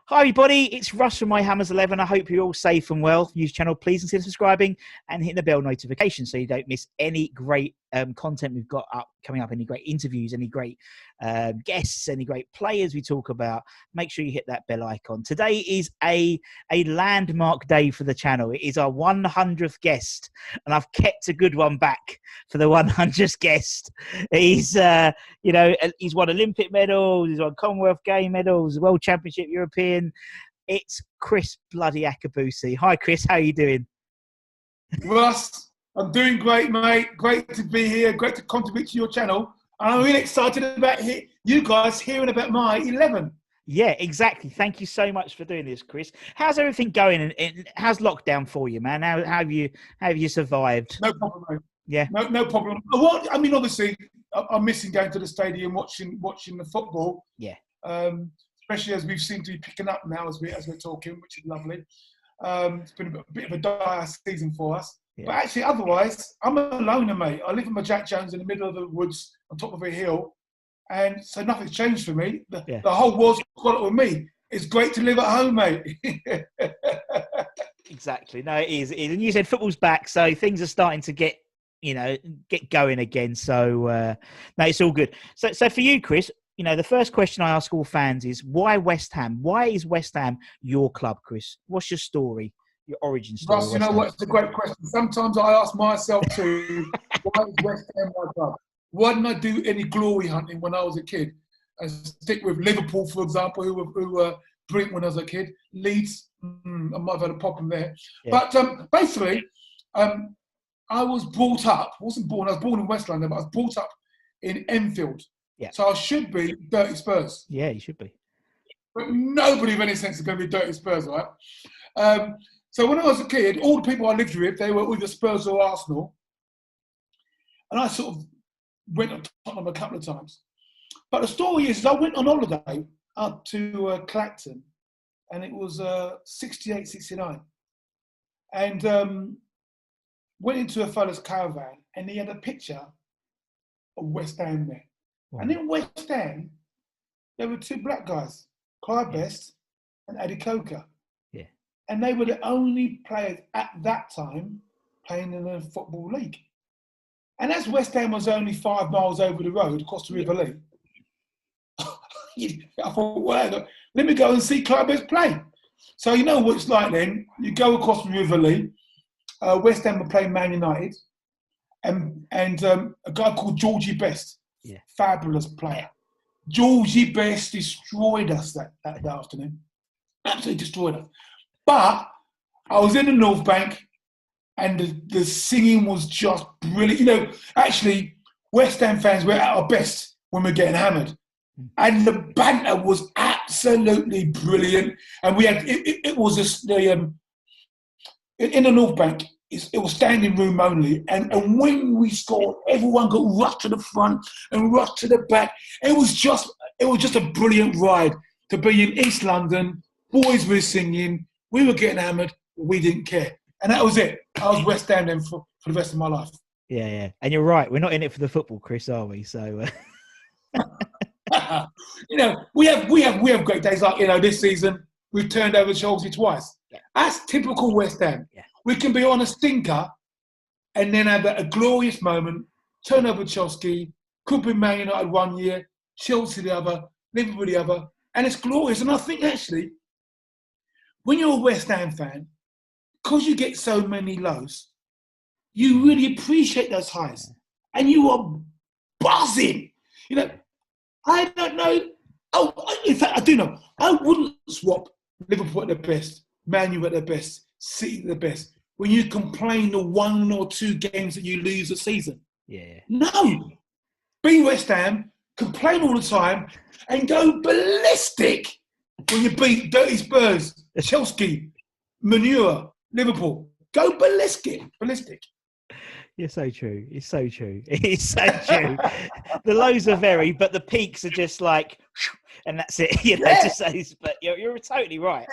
Hi everybody, it's Russ from My Hammers 11. I hope you're all safe and well. Use channel, please consider subscribing and hitting the bell notification so you don't miss any great content we've got coming up, any great interviews, any great guests, any great players we talk about. Make sure you hit that bell icon. Today is a landmark day for the channel. It is our 100th guest, and I've kept a good one back for the 100th guest. He's he's won Olympic medals, he's won Commonwealth Game medals, World Championship, European. It's Kriss bloody Akabusi. Hi Kriss, how are you doing? Russ, I'm doing great, mate. Great to be here. Great to contribute to your channel. And I'm really excited about you guys hearing about my 11. Yeah, exactly. Thank you so much for doing this, Kriss. How's everything going? And how's lockdown for you, man? How have you survived? No problem, mate. Yeah. No problem. Well, I mean, obviously, I'm missing going to the stadium, watching the football. Yeah. Especially as we've seemed to be picking up now as we're talking, which is lovely. It's been a bit of a dire season for us. Yeah. But actually, otherwise, I'm a loner, mate. I live in my Jack Jones in the middle of the woods on top of a hill. And so nothing's changed for me. The whole world's got it with me. It's great to live at home, mate. Exactly. No, it is. And you said football's back, so things are starting to get going again. So, no, it's all good. So for you, Kriss, the first question I ask all fans is, why West Ham? Why is West Ham your club, Kriss? What's your story, your origin story? Russ, you know what? It's a great question. Sometimes I ask myself too, why is West Ham my club? Why didn't I do any glory hunting when I was a kid? I stick with Liverpool, for example, who were brilliant when I was a kid. Leeds, I might have had a problem there. Yeah. But basically, I was brought up, I was born in West London, but I was brought up in Enfield. Yeah. So I should be Dirty Spurs. Yeah, you should be. But nobody of any sense is going to be Dirty Spurs, right? So when I was a kid, all the people I lived with, they were either Spurs or Arsenal. And I sort of went to Tottenham a couple of times. But the story is I went on holiday up to Clacton, and it was 68, 69. And went into a fella's caravan, and he had a picture of West Ham there. Wow. And in West Ham, there were two black guys, Clive Best and Eddie Coker. Yeah. And they were the only players at that time playing in the Football League. And as West Ham was only 5 miles over the road across the River Lee, I thought, well, let me go and see Clive Best play. So you know what it's like then. You go across the River Lee. West Ham were playing Man United. And a guy called Georgie Best. Yeah. Fabulous player. Georgie Best destroyed us that afternoon. Absolutely destroyed us. But I was in the North Bank and the singing was just brilliant. Actually, West Ham fans were at our best when we were getting hammered. And the banter was absolutely brilliant. And we had, it was in the North Bank, it was standing room only, and when we scored, everyone got rushed to the front and rushed to the back. It was just a brilliant ride to be in East London. Boys were singing, we were getting hammered, we didn't care, and that was it. I was West Ham then for the rest of my life. Yeah, and you're right. We're not in it for the football, Kriss, are we? So, we have great days like this season. We've turned over Chelsea twice. Yeah. That's typical West Ham. Yeah. We can be on a stinker and then have a glorious moment, turn over Chelsea, could be Man United 1 year, Chelsea the other, Liverpool the other, and it's glorious. And I think actually, when you're a West Ham fan, because you get so many lows, you really appreciate those highs. And you are buzzing. I don't know. Oh, in fact, I do know. I wouldn't swap Liverpool at their best, Man U at their best, City at their best, when you complain the 1 or 2 games that you lose a season. Yeah. No. Be West Ham, complain all the time, and go ballistic when you beat Dirty Spurs, Chelsea, Manure, Liverpool. Go ballistic. You're so true. It's so true. It's so true. The lows are very, but the peaks are just like, and that's it. But you're totally right.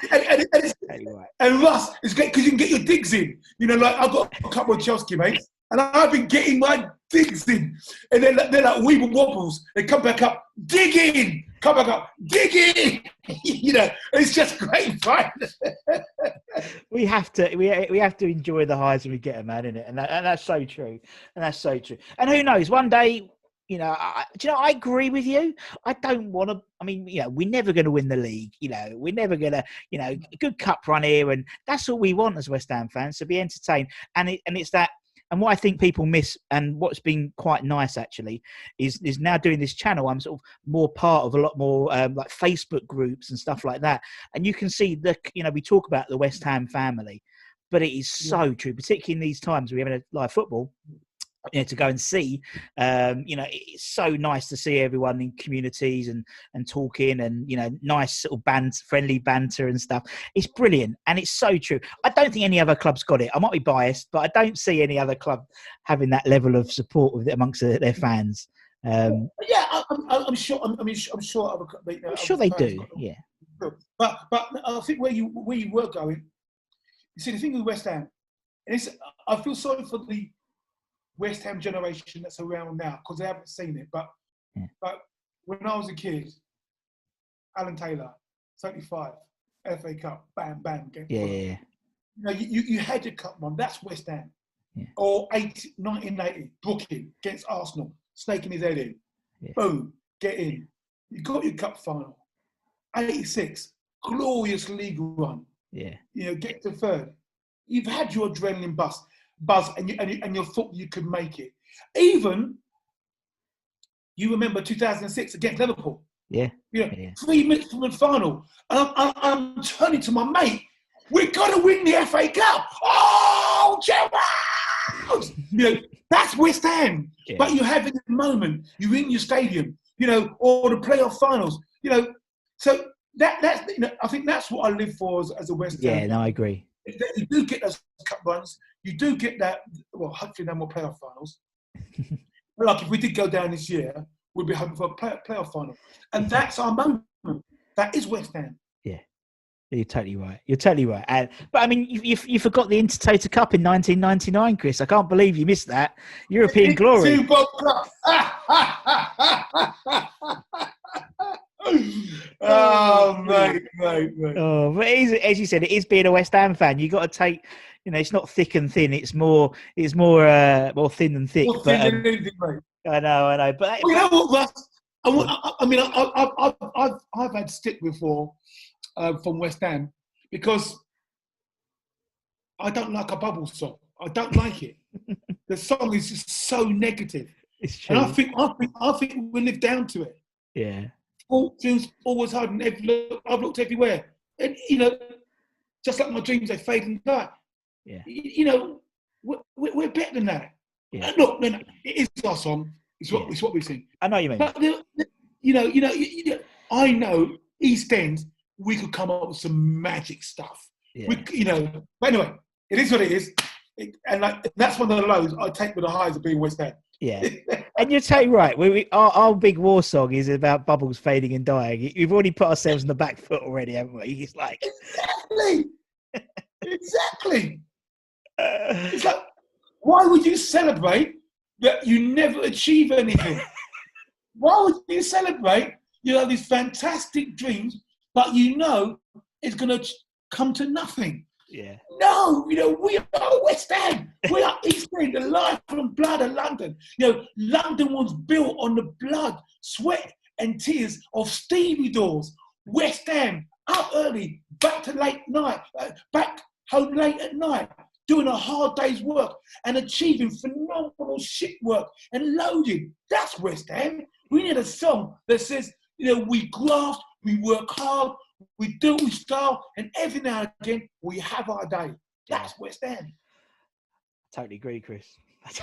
And Russ, it's great because you can get your digs in. I've got a couple of Chelsea mates, and I've been getting my digs in. And they're like weeble wobbles. They come back up, dig in. come back up, dig in. It's just great fun. We have to enjoy the highs when we get them, man, innit? And that's so true. And that's so true. And who knows? One day, I agree with you. I don't want to. I mean, we're never going to win the league. We're never going to. A good cup run here, and that's all we want as West Ham fans, to be entertained. And it's that. And what I think people miss, and what's been quite nice actually, is now doing this channel. I'm sort of more part of a lot more like Facebook groups and stuff like that. And you can see we talk about the West Ham family, but it is so true, particularly in these times we're having a live football. To go and see, it's so nice to see everyone in communities and talking and, nice sort of friendly banter and stuff. It's brilliant. And it's so true. I don't think any other club's got it. I might be biased, but I don't see any other club having that level of support with it amongst their fans. I'm sure. I'm sure other clubs. I'm sure they do. Yeah. But I think where you were going, you see the thing with West Ham, and I feel sorry for the West Ham generation that's around now because they haven't seen it. But when I was a kid, Alan Taylor, 75, FA Cup, bam, bam. Yeah. You had your cup one. That's West Ham. Yeah. Or 1980, Brooklyn against Arsenal, snaking his head in. Yeah. Boom, get in. You got your cup final. 86, glorious league run. Yeah. Get to third. You've had your adrenaline buzz, and you thought you could make it. Even you remember 2006 against Liverpool. Yeah. 3 minutes from the final, and I'm turning to my mate. We're gonna win the FA Cup. Oh, Gerrard! That's West Ham. Yeah. But you have in the moment. You're in your stadium. Or the playoff finals. So that's I think that's what I live for as a West Ham. Yeah, no, I agree. You do get those cup runs. You do get that. Well, hopefully no more playoff finals. Like if we did go down this year, we'd be hoping for a playoff final, and that's our moment. That is West Ham. Yeah, you're totally right. But I mean, you forgot the Intertoto Cup in 1999, Chris. I can't believe you missed that. European glory. Two Bob Cup. Oh, mate. Oh, but as you said, it is being a West Ham fan. You got to take. It's not thick and thin. It's more thin than thick. More thin than anything, mate. I know. But you know what, Russ? I mean, I've had stick before from West Ham because I don't like a bubble song. I don't like it. The song is just so negative. It's true. And I think we live down to it. Yeah. Fortune's always hard, and I've looked everywhere, and just like my dreams, they fade and die. Yeah. We're better than that. Yeah. Look, no, it is our song. It's what we sing. I know you mean. But I know East End. We could come up with some magic stuff. Yeah. But anyway, it is what it is, and that's one of the lows I take with the highs of being West Ham. Yeah, and you're totally right. Our big war song is about bubbles fading and dying. We've already put ourselves on the back foot already, haven't we? It's like exactly. It's like, why would you celebrate that you never achieve anything? Why would you celebrate you have these fantastic dreams, but it's going to come to nothing? Yeah. No, we are West Ham. We are East End, the life and blood of London. London was built on the blood, sweat, and tears of stevedores. West Ham, up early, back home late at night, doing a hard day's work and achieving phenomenal shit work and loading. That's West Ham. We need a song that says, we graft, we work hard, we do with style, and every now and again, we have our day. That's West Ham. I totally agree, Chris.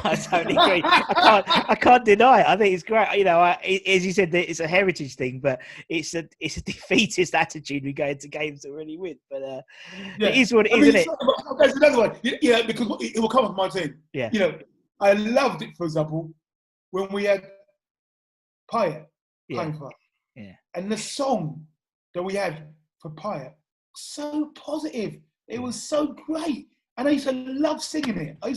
I totally agree. I can't deny it. I think it's great. As you said, it's a heritage thing, but it's a defeatist attitude we go into games to really win. But it is what it is, isn't it? There's another one. Yeah, because it will come with my team. Yeah. I loved it, for example, when we had Payet playing for us. Yeah. And the song that we had for Payet, so positive. It was so great. And I used to love singing it. But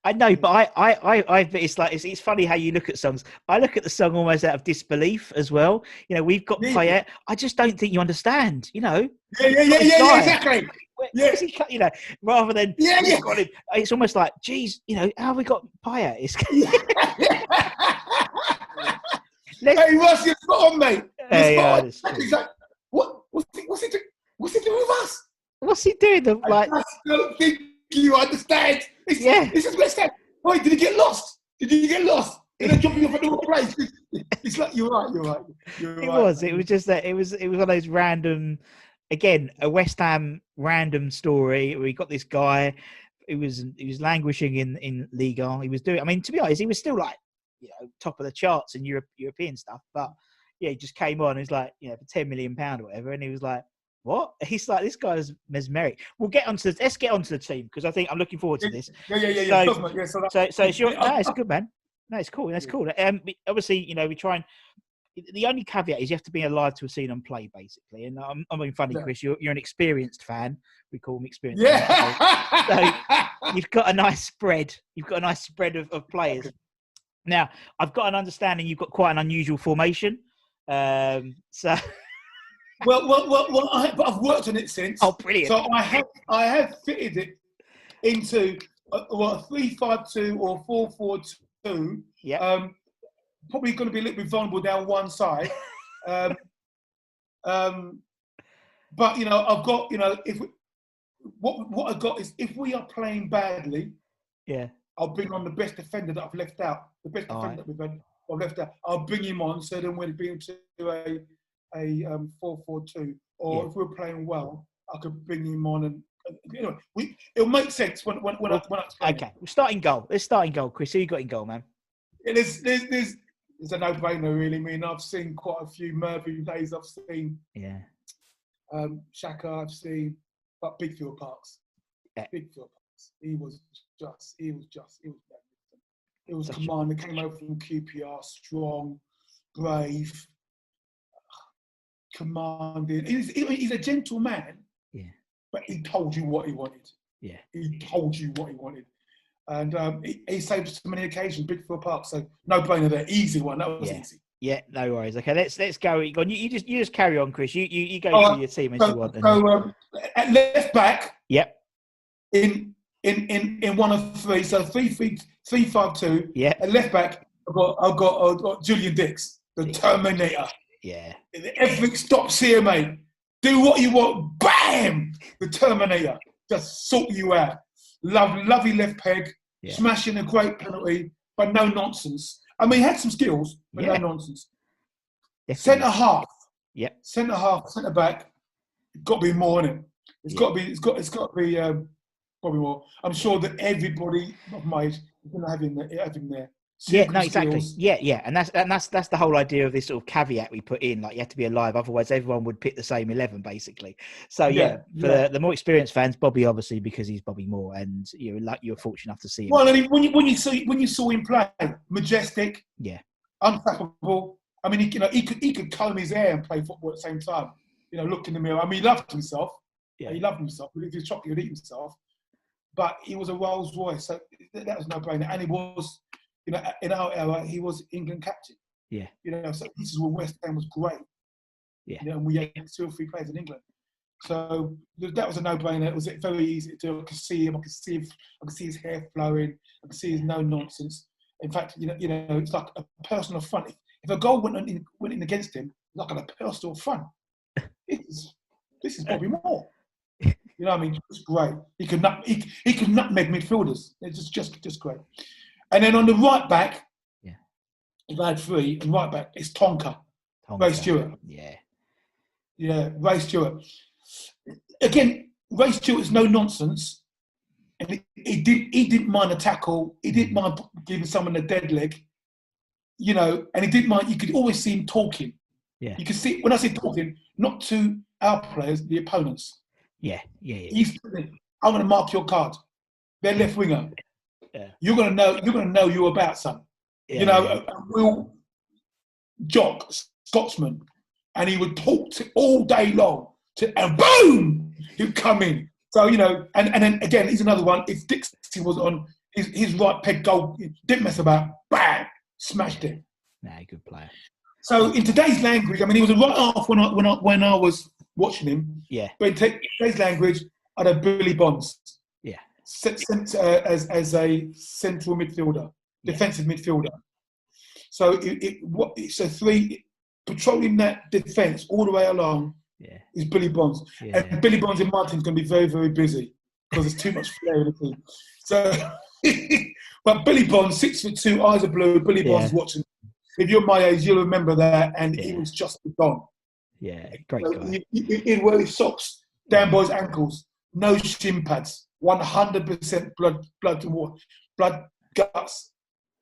I know, but but it's like it's funny how you look at songs. I look at the song almost out of disbelief as well. You know, we've got Yeah, Payet. I just don't think you understand. You know, yeah, exactly. where's he? You know, rather than Yeah, we've yeah. got him. It's almost like, geez, you know, how have we got Payet? It's Hey, Russ, you're spot on, mate. You're spot on. that's true. He's like, what's he doing? What's he doing with us? What's he doing? I just don't think you understand. This is West Ham. Wait, did he get lost? Did he get lost? Did they drop you off at the wrong place? It's like you're right. It was. It was just that. It was one of those random. Again, a West Ham random story. We got this guy. He was languishing in Ligue 1. He was doing. I mean, to be honest, he was still like, you know, top of the charts in European stuff. But yeah, he just came on. He's like, you know, for £10 million or whatever, and he was like, what? He's like, this guy's mesmeric. Let's get onto the team because I think I'm looking forward to this. Yeah. So it's your. No, it's good, man. No, it's cool. That's cool. Obviously, you know, we try and. The only caveat is you have to be alive to have seen them play, basically. And I'm being funny, Chris. You're an experienced fan. We call them experienced. Yeah. So you've got a nice spread. You've got a nice spread of players. Now, I've got an understanding you've got quite an unusual formation. So. Well, I've worked on it since. Oh, brilliant! So I have fitted it into a 3-5-2 or 4-4-2. Yeah. Probably going to be a little bit vulnerable down one side. But you know, I've got, you know, what I've got is if we are playing badly, yeah, I'll bring on the best defender that I've left out. The best defender that we've had, I've left out. I'll bring him on so then we'll be into a 4-4-2. Or if we're playing well, I could bring him on and you know, it'll make sense when I explain. Okay, we're starting goal. Let's start in goal, Chris. Who you got in goal, man? There's a no-brainer, really. I mean, I've seen quite a few Mervyn days. I've seen Shaka. I've seen, but Bigfield Parks. Yeah. Bigfield Parks. He was magnificent. It was command. He came over from QPR, strong, brave, commanding. He's a gentle man. Yeah. But he told you what he wanted. Yeah. He told you what he wanted. And he saved so many occasions, Bigfield Park. So no brainer there, easy one. That was easy. Yeah, no worries. Okay, let's go. You just carry on, Chris. You go through your team as you want. So at left back. Yep. In one of three, so 3-5-2. Yeah. At left back, I've got Julian Dix, the Terminator. Yeah. Everything stops here, mate. Do what you want. Bam! The Terminator. Just sort you out. Lovely left peg. Yeah. Smashing a great penalty, but no nonsense. I mean, he had some skills, but no nonsense. Centre half. Yep. Centre half, centre back. Got to be more in it. It's got to be probably more. I'm sure that everybody of my age is going to have him there. Exactly. Yeah, and that's the whole idea of this sort of caveat we put in. Like, you have to be alive, otherwise everyone would pick the same 11, basically. So for the more experienced fans, Bobby obviously because he's Bobby Moore, and you're fortunate enough to see him. Well, I mean, when you saw him play, majestic, untappable. I mean, he could comb his hair and play football at the same time. You know, look in the mirror. I mean, he loved himself. Yeah, he loved himself. If he was chocolate, he would eat himself. But he was a Rolls Royce, so that was no brainer. And he was. You know, in our era, he was England captain. Yeah. You know, so this is when West Ham was great. Yeah. You know, and we had 2 or 3 players in England. So that was a no-brainer. It was very easy to do. I could see him. I could see his hair flowing. I could see his no nonsense. In fact, you know, it's like a personal affront. If a goal went in against him, it's like a personal affront. This is Bobby Moore. You know what I mean? It's great. He could nutmeg midfielders. It's just great. And then on the right back, if I had 3, and right back, it's Tonka. Ray Stewart. Yeah, Ray Stewart. Again, Ray Stewart's no nonsense. And he didn't mind a tackle. He didn't mind giving someone a dead leg. You know, and he didn't mind. You could always see him talking. Yeah. You could see, when I say talking, not to our players, the opponents. Yeah. He's saying, I'm going to mark your card. They're left winger. Yeah. You're gonna know you're about something. Yeah, you know, a real jock, Scotsman, and he would talk all day long and boom, he'd come in. So, you know, and then again, he's another one. If Dixie was on, his right peg goal, didn't mess about, bang, smashed it. Nah, good player. So in today's language, I mean, he was a right half when I was watching him. Yeah. But in today's language, I'd have Billy Bonds. Yeah. As a central midfielder, defensive midfielder. So it's a three patrolling that defence all the way along. Yeah. Is Billy Bonds, and Billy Bonds in my team is going to be very, very busy because there's too much flair in the team. So, but Billy Bonds, 6'2", eyes are blue. Billy Bonds watching. If you're my age, you'll remember that, and he was just gone. Yeah, great guy. He'd wear his socks down by his ankles, no shin pads, 100% blood guts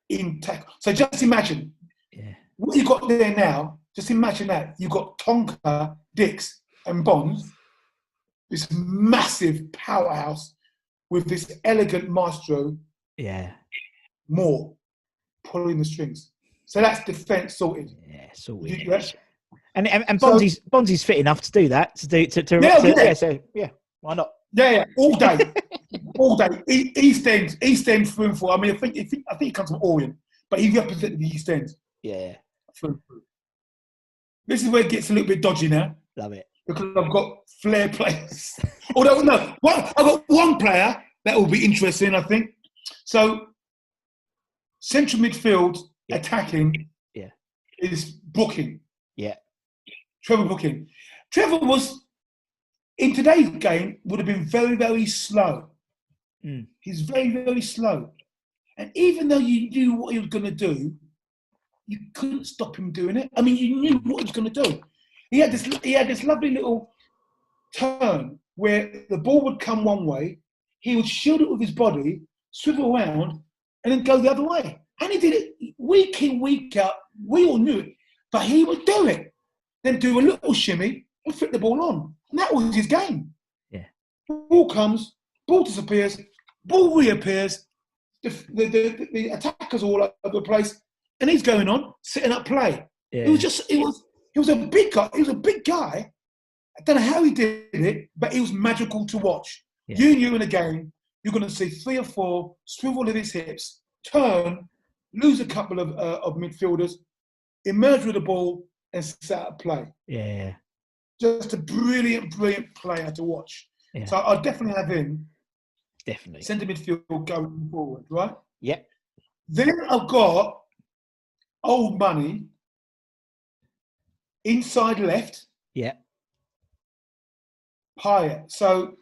intact. So just imagine what you got there now. Just imagine that you've got Tonka, Dix, and Bonds, this massive powerhouse with this elegant maestro. Yeah, more pulling the strings. So that's defence sorted. Yeah, sorted. Yes. And Bonds fit enough to do that. Why not? Yeah, all day, all day. East End through and through. I mean, I think he comes from Orient, but he represented the East End. Yeah. Through. This is where it gets a little bit dodgy now. Love it. Because I've got flair players. Although no, I've got one player that will be interesting, I think. So central midfield attacking is Booking. Yeah. Trevor Booking. Trevor was, in today's game, would have been very, very slow. He's very, very slow. And even though you knew what he was going to do, you couldn't stop him doing it. I mean, you knew what he was going to do. He had this lovely little turn where the ball would come one way, he would shield it with his body, swivel around, and then go the other way. And he did it week in, week out. We all knew it. But he would do it. Then do a little shimmy and flip the ball on. And that was his game. Yeah. Ball comes, ball disappears, ball reappears, the attackers all over the place, and he's going on, setting up play. Yeah. He was a big guy. He was a big guy. I don't know how he did it, but he was magical to watch. Yeah. You knew in a game, you're going to see 3 or 4 swivel of his hips, turn, lose a couple of midfielders, emerge with the ball, and set up play. Yeah. Just a brilliant, brilliant player to watch. Yeah. So I'll definitely have him. Definitely. Centre midfield going forward, right? Yep. Then I've got old money inside left. Yeah. Payet. So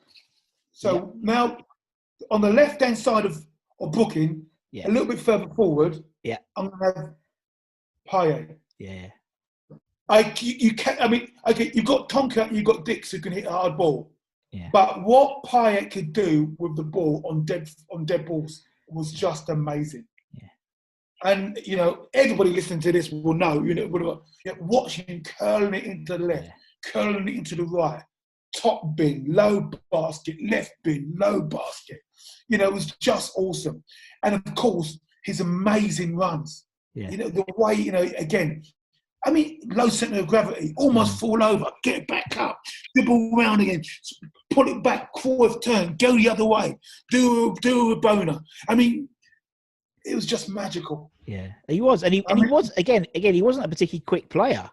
now on the left-hand side of Booking, a little bit further forward, I'm going to have Payet. Yeah. You've got Tonka, you've got Dix who can hit a hard ball. Yeah. But what Payet could do with the ball on dead balls was just amazing. Yeah. And everybody listening to this will know, watching him curling it into the left, curling it into the right, top bin, low basket, left bin, low basket. It was just awesome. And of course, his amazing runs. Yeah. The way, again, I mean, low centre of gravity, almost fall over, get it back up, dribble around again, pull it back, fourth turn, go the other way, do a Rabona. I mean, it was just magical. Yeah, he was, and he was again. He wasn't a particularly quick player.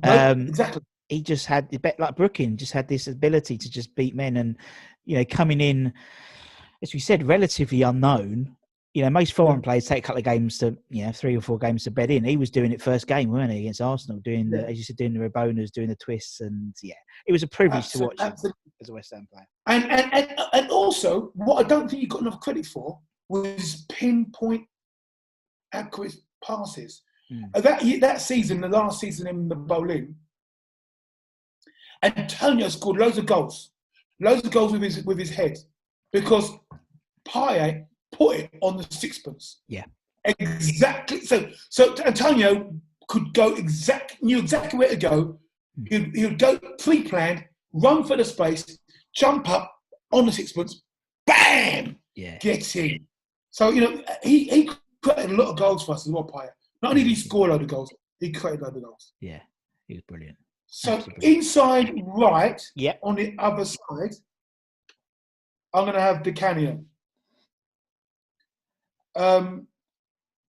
No, exactly. He just had, like Brooking, just had this ability to just beat men, and coming in, as we said, relatively unknown. Most foreign players take a couple of games to, 3 or 4 games to bed in. He was doing it first game, weren't he, against Arsenal, doing the, as you said, doing the Rabonas, doing the twists, and it was a privilege to watch him as a West Ham player. And also, what I don't think he got enough credit for was pinpoint accurate passes. That season, the last season in the Bolin, Antonio scored loads of goals with his head, because Payet put it on the sixpence. Yeah. Exactly. So Antonio knew exactly where to go. He would go pre-planned, run for the space, jump up on the sixpence, bam! Yeah. Gets in. So, he created a lot of goals for us as well, Payet. Not only did he score a load of goals, he created a load of goals. Yeah. He was brilliant. So Absolutely. Inside right, on the other side, I'm going to have Di Canio.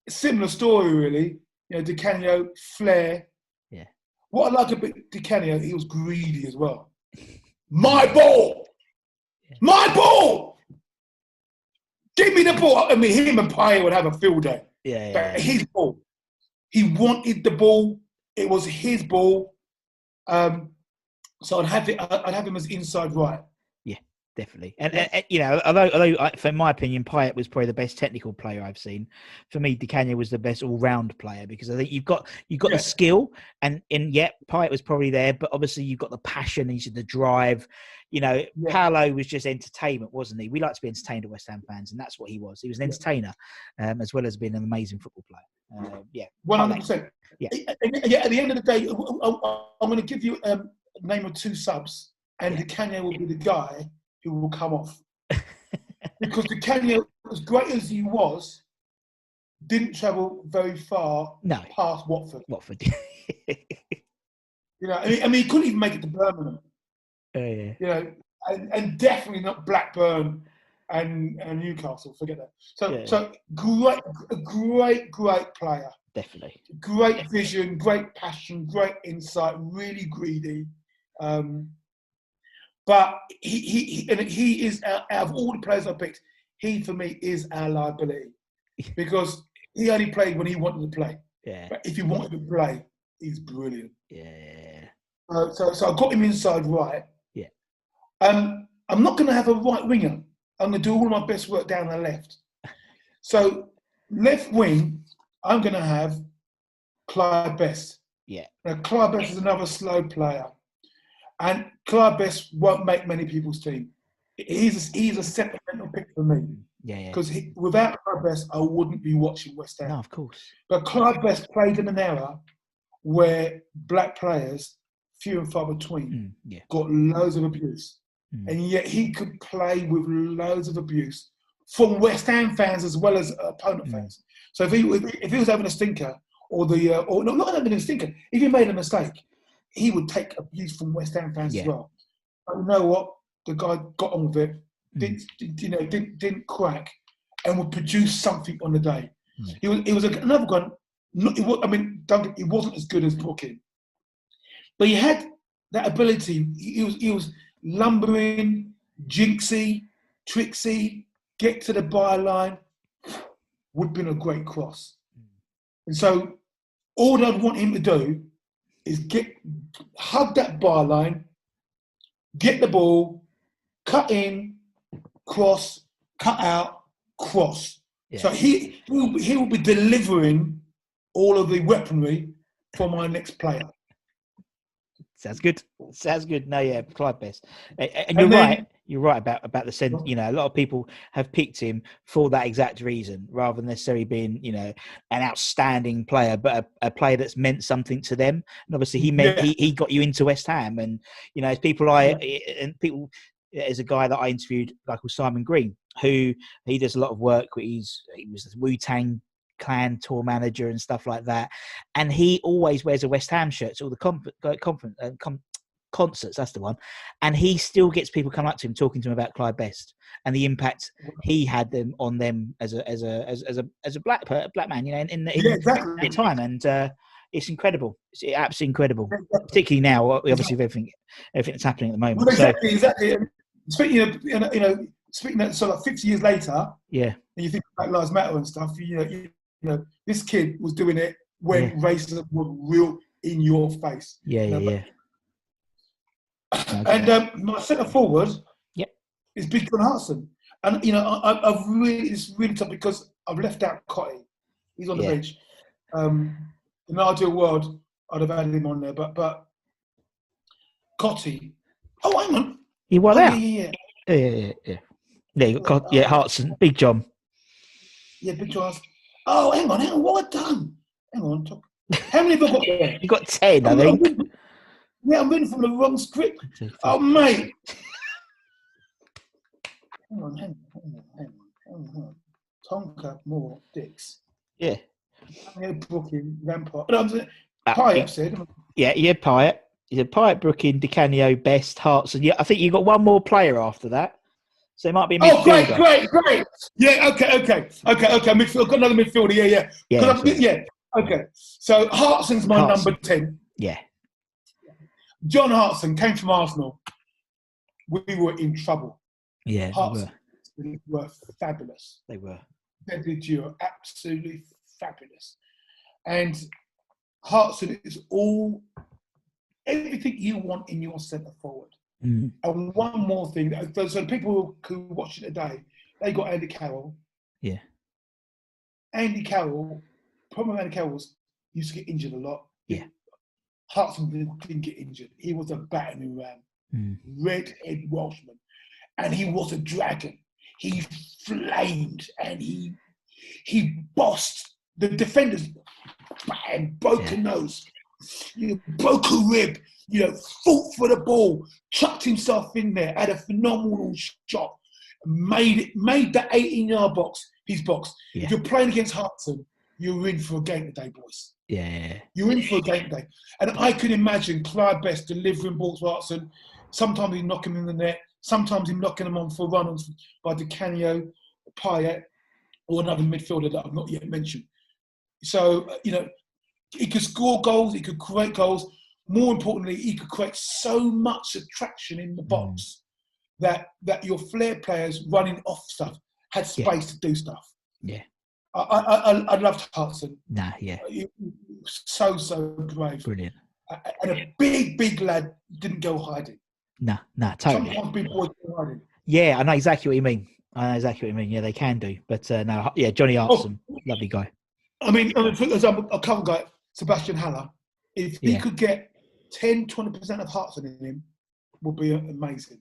Similar story, really. You know, Di Canio, flair. Yeah. What I like about Di Canio, he was greedy as well. My ball! Yeah. My ball! Give me the ball. I mean, him and Payet would have a field day. Yeah. But his ball. He wanted the ball. It was his ball. So I'd have him as inside right. Yeah, definitely. And you know, although for my opinion, Payet was probably the best technical player I've seen. For me, Di Canio was the best all-round player because I think you've got the skill, and Payet was probably there, but obviously you've got the passion, the drive. You know, Paolo was just entertainment, wasn't he? We like to be entertained at West Ham fans, and that's what he was. He was an entertainer, as well as being an amazing football player. 100%. Yeah. At the end of the day, I'm going to give you a name of 2 subs, and Di Canio will be the guy who will come off. Because Di Canio, as great as he was, didn't travel very far past Watford. You know, I mean, he couldn't even make it to Birmingham. You know, and definitely not Blackburn and Newcastle. Forget that. So great player. Definitely. Great vision, great passion, great insight. Really greedy. But he is out of all the players I picked. He for me is our liability because he only played when he wanted to play. Yeah. But if he wanted to play, he's brilliant. Yeah. So I got him inside right. Yeah. I'm not going to have a right winger. I'm going to do all my best work down the left. So left wing, I'm going to have Clyde Best. Yeah. Now Clyde Best is another slow player, and Clyde Best won't make many people's team. He's a sentimental pick for me. Yeah. Because without Clyde Best, I wouldn't be watching West Ham. No, of course. But Clyde Best played in an era where black players, few and far between, got loads of abuse. And yet he could play with loads of abuse from West Ham fans as well as opponent fans. So if he was having a stinker, or not having a stinker, if he made a mistake, he would take abuse from West Ham fans as well. But you know what? The guy got on with it, didn't crack, and would produce something on the day. He was another one. He wasn't as good as Brooking, but he had that ability. He was lumbering, jinxy, tricksy, get to the byline, would have been a great cross. And so all I'd want him to do is hug that byline, get the ball, cut in, cross, cut out, cross. Yeah. So he will be delivering all of the weaponry for my next player. Sounds good. No, yeah, Clyde Best. And you're right. You're right about the sense. You know, a lot of people have picked him for that exact reason, rather than necessarily being, an outstanding player, but a player that's meant something to them. And obviously, he got you into West Ham. And as there's a guy that I interviewed, a guy called Simon Green, who he does a lot of work. He was the Wu-Tang Clan tour manager and stuff like that, and he always wears a West Ham shirt to all the concerts. That's the one, and he still gets people come up to him talking to him about Clyde Best and the impact he had on them as a black man, in the time, and it's incredible. It's absolutely incredible, particularly now, obviously with everything that's happening at the moment. Well, exactly. Speaking of, so like 50 years later, and you think about Lives Matter and stuff, this kid was doing it when racism was real in your face. And my centre forward is Big John Hartson. And, it's really tough because I've left out Cotty. He's on the bench. In an ideal world, I'd have had him on there. But Cotty. Oh, hang on. He won out. Yeah. Yeah, you got Hartson, Big John. Yeah, Big John. Oh, hang on, what have I done? Hang on. How many have I got there? You got 10, I think. I'm reading from the wrong script. Oh, mate. Hang on. Tonka, Moore, Dix. Yeah. Brooking, Rampart. Pyatt said. Yeah, Pyatt. You said Pyatt, Brooking, Di Canio, Best, Hartson. Yeah, I think you got one more player after that. So it might be a Oh, midfielder. great. Yeah, okay. Midfield, got another midfielder. Yeah. Yeah. Okay. So Hartson's my number 10. Yeah. John Hartson came from Arsenal. We were in trouble. Yeah, Hartson were fabulous. they were. They did you absolutely fabulous. And Hartson is everything you want in your centre forward. Mm. And one more thing, so people who watch it today, they got Andy Carroll. Yeah. Andy Carroll, problem with Andy Carroll was he used to get injured a lot. Yeah. Hartson didn't get injured. He was a battering ram, red-head Welshman, and he was a dragon. He flamed and he bossed the defenders and broke a nose, broke a rib, fought for the ball, chucked himself in there, had a phenomenal shot, made that 18-yard box his box. Yeah. If you're playing against Hartson, you're in for a game today, boys. Yeah. You're in for a game today. And I can imagine Clyde Best delivering balls to Hartson. Sometimes he's knocking him in the net. Sometimes he's knocking them on for run-ons by Di Canio, Payet, or another midfielder that I've not yet mentioned. So, he could score goals, he could create goals. More importantly, he could create so much attraction in the box that your flair players running off stuff had space to do stuff. Yeah. I loved Hartson. Nah, yeah. So brave. Brilliant. And a big lad didn't go hiding. Nah, totally. Sometimes big boys go hiding. Yeah, I know exactly what you mean. Yeah, they can do. But no, yeah, Johnny Hartson, lovely guy. I mean, for example, a couple guy, Sebastian Haller, if he could get 10-20% of Hartson in him, would be amazing.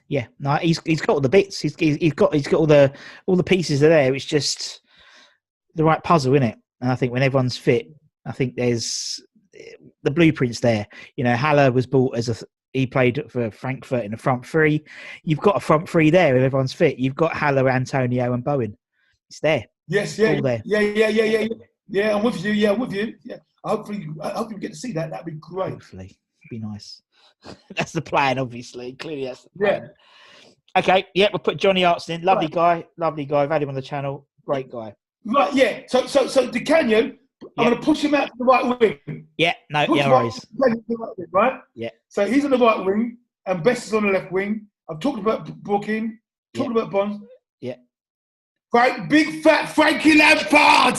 Yeah, no, he's got all the bits. He's got all the pieces are there. It's just the right puzzle, isn't it? And I think when everyone's fit, I think there's the blueprints there. Haller was bought he played for Frankfurt in the front three. You've got a front three there if everyone's fit. You've got Haller, Antonio, and Bowen. It's there. Yes, all there. Yeah. Yeah, I'm with you. Yeah, I'm with you. Yeah, I hope we get to see that. That'd be great. Hopefully, it'd be nice. That's the plan, obviously. Clearly, that's the plan. Yeah. Okay. Yeah, we'll put Johnny Hartson in. Lovely guy. I've had him on the channel. Great guy. Right. Yeah. So Di Canio, I'm going to push him out to the right wing. Yeah. No. Yeah. Worries. Right. Yeah. So he's on the right wing, and Best is on the left wing. I've talked about Brooking. Talked about Bonds. Yeah. Right. Big fat Frankie Lampard.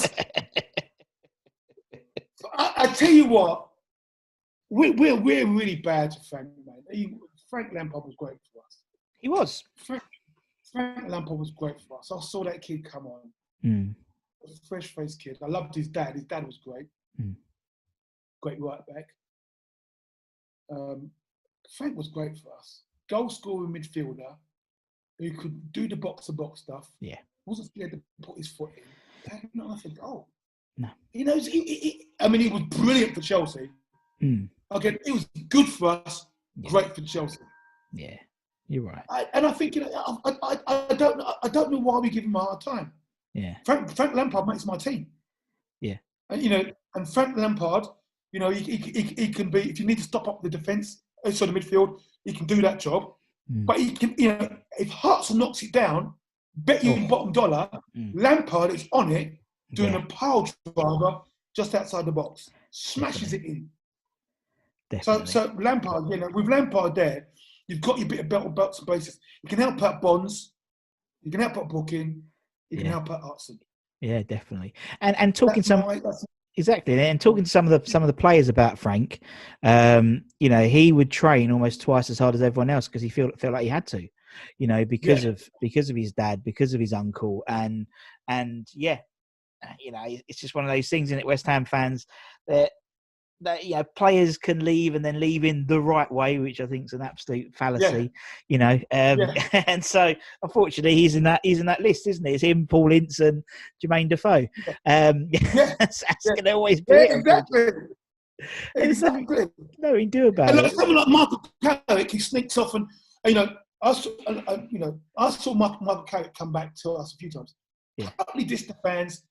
I tell you what, we're really bad to Frank, man. Frank Lampard was great for us. He was. Frank Lampard was great for us. I saw that kid come on. Fresh-faced kid. I loved his dad. His dad was great. Great right back. Frank was great for us. Goal-scoring midfielder who could do the box-to-box stuff. Yeah. Wasn't scared to put his foot in. Had nothing. Oh. No. He knows. He was brilliant for Chelsea. Again, it was good for us. Yeah. Great for Chelsea. Yeah, you're right. I think I don't know why we give him a hard time. Yeah. Frank Lampard makes my team. Yeah. And Frank Lampard, he can be, if you need to stop up the defence, so the midfield, he can do that job. But he can, if Hartson knocks it down, bet you bottom dollar, Lampard is on it. Doing a pile driver just outside the box, smashes it in. Definitely. So Lampard, with Lampard there, you've got your bit of belts and bases. You can help out Bonds, you can help out Brooking, you can help out Hartson. Yeah, definitely. And talking exactly, and talking to some of the players about Frank, he would train almost twice as hard as everyone else because he felt like he had to, because of his dad, because of his uncle, and it's just one of those things in it. West Ham fans that players can leave and then leave in the right way, which I think is an absolute fallacy. And so unfortunately he's in that list, isn't he? It's him, Paul Ince, and Jermaine Defoe. That's going to always be it. Exactly. Exactly. No, he do about it. Someone like Michael Carrick, he sneaks off, and I saw Michael Carrick come back to us a few times. Yeah. Totally distant fans.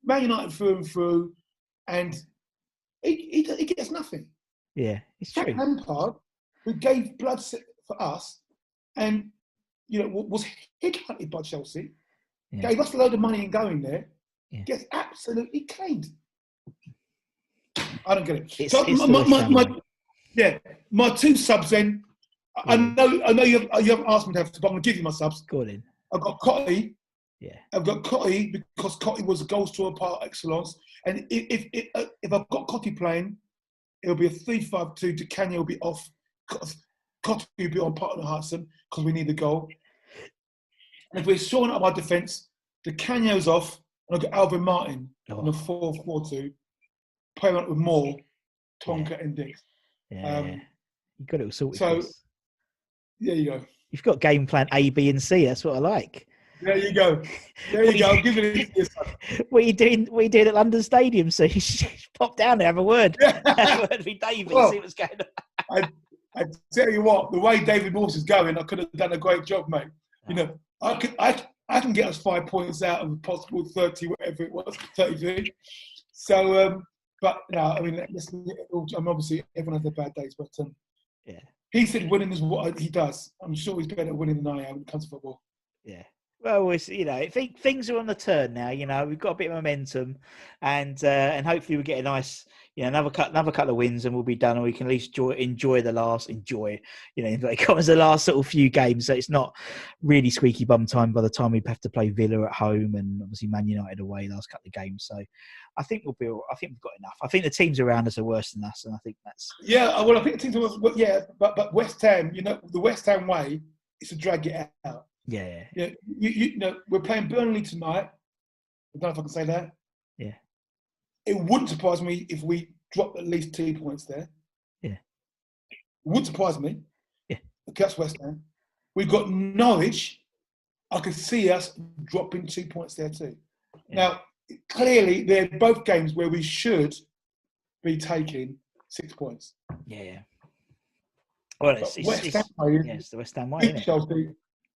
Man United through and through, and he gets nothing. Yeah, it's true. Lampard, who gave blood for us, and was headhunted by Chelsea. Yeah. He lost a load of money in going there. Yeah. Gets absolutely cleaned. I don't get it. It's So my two subs then. I know you haven't asked me to have, but I'm going to give you my subs. Go on in. I've got Cotty. Yeah. I've got Cotty because Cotty was a goal scorer par excellence. And if I've got Cotty playing, it'll be a 3-5-2. DeCanio will be off. Cotty will be on partner Hudson because we need the goal. And if we're shoring up our defence, DeCanio's off. And I've got Alvin Martin on a 4-4-2. Playing up with Moore, Tonka and Dix. Yeah. You got it all sorted. So, there you go. You've got game plan A, B, and C. That's what I like. There you go. I'll give it this one. What are you doing at London Stadium? So you should pop down there, have a word. Have a word with David, see what's going on. I tell you what, the way David Morse is going, I could have done a great job, mate. I can get us 5 points out of a possible 30, whatever it was, 33. So, but no, I mean, obviously everyone has their bad days, but he said winning is what he does. I'm sure he's better at winning than I am when it comes to football. Yeah. Well, I think things are on the turn now. We've got a bit of momentum, and hopefully we get a nice, another couple of wins, and we'll be done, and we can at least enjoy the last sort of few games. So it's not really squeaky bum time by the time we have to play Villa at home and obviously Man United away last couple of games. So I think we'll be. I think we've got enough. I think the teams around us are worse than us, and I think that's. Yeah, well, I think the teams are worse. Yeah, but West Ham, the West Ham way is to drag it out. Yeah. We're playing Burnley tonight. I don't know if I can say that. Yeah. It wouldn't surprise me if we dropped at least 2 points there. Yeah. It wouldn't surprise me. Yeah. That's West Ham. We've got Norwich. I could see us dropping 2 points there too. Yeah. Now, clearly, they're both games where we should be taking 6 points. Yeah. Well, it's the West Ham way, isn't it? Chelsea,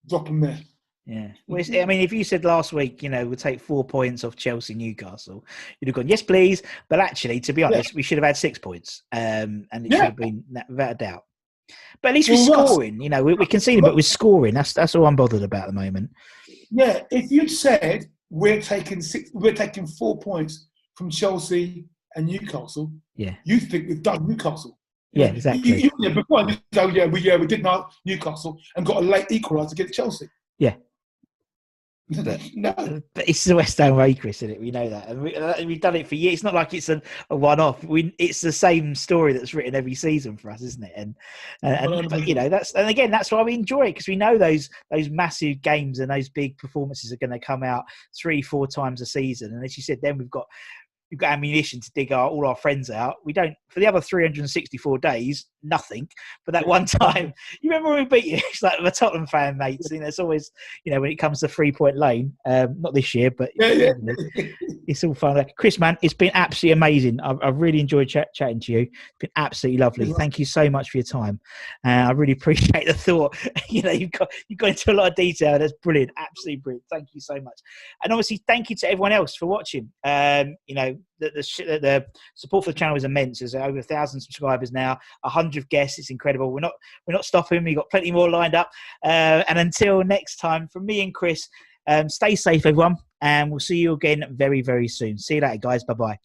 drop them there. Yeah. Well, I mean, if you said last week, we'll take 4 points off Chelsea, Newcastle, you'd have gone, yes, please. But actually, to be honest, we should have had 6 points. And it should have been without a doubt. But at least we're scoring. We conceded, but we're scoring. That's all I'm bothered about at the moment. Yeah. If you'd said we're taking 4 points from Chelsea and Newcastle, you think we've done Newcastle. Yeah, exactly. Before we did Newcastle and got a late equaliser against Chelsea. Yeah. But it's the West Ham way, Chris, isn't it? We know that, and we've done it for years. It's not like it's a one-off. It's the same story that's written every season for us, isn't it? And that's why we enjoy it, because we know those massive games and those big performances are going to come out 3-4 times a season. And as you said, then we've got ammunition to dig all our friends out. We don't, for the other 364 days, nothing. But that one time, you remember when we beat you? It's like the Tottenham fan mates. It's always, when it comes to 3 Point Lane, not this year, but it's all fun. Chris, man, it's been absolutely amazing. I've really enjoyed chatting to you. It's been absolutely lovely. Thank you so much for your time. I really appreciate the thought. You've got into a lot of detail. That's brilliant. Absolutely brilliant. Thank you so much. And obviously, thank you to everyone else for watching. The support for the channel is immense. There's over 1,000 subscribers now, 100 guests. It's incredible. We're not stopping. We've got plenty more lined up. And until next time, from me and Chris, stay safe, everyone, and we'll see you again very, very soon. See you later, guys. Bye-bye.